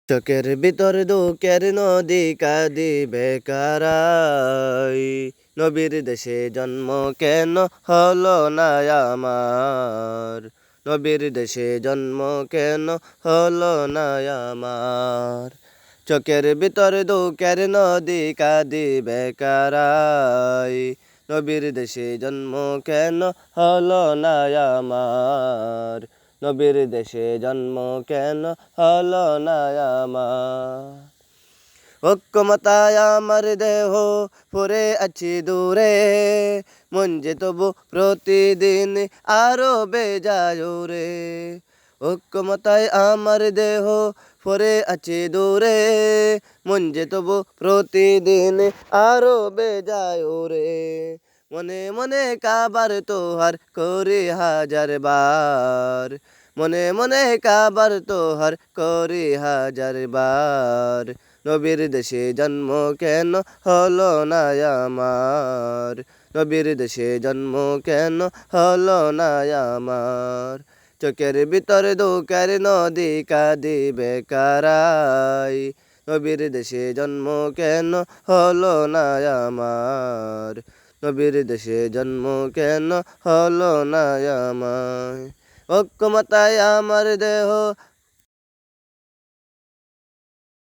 চোখের ভিতর দুঃখের নদী কাঁদিবে কারাই। নবীর দেশে জন্ম কেন হলো না আমার? নবীর দেশে জন্ম কেন হলো না আমার? চোখের ভিতর দুঃখের নদী কাঁদিবে কারাই। নবীর দেশে জন্ম কেন হলো না আমার? নবীর দেশে জন্ম কেন হলো না আমার? ঐক্যমতায় আমার দেহ পড়ে আছি দূরে, মন যে তবু প্রতিদিন আরো বেজায় রে। ঐক্যমতায় আমার দেহ পড়ে আছে দূরে, মন যে তবু প্রতিদিন আরো বেজায় রে। মনে মনে কাবার তোহার করি হাজার বার, মনে মনে কাবার তোহার করি হাজার বার। নবীর দেশে জন্ম কেন হলো না আমার? নবীর দেশে জন্ম কেন হলো না আমার? চোখের ভিতর দুঃখের নদী কাঁদিবে কারাই। নবীর দেশে জন্ম কেন হলো না আমার? নবীর দেশে জন্ম কেন হলো না আমার? ঐক্যমতায় আমার দেহ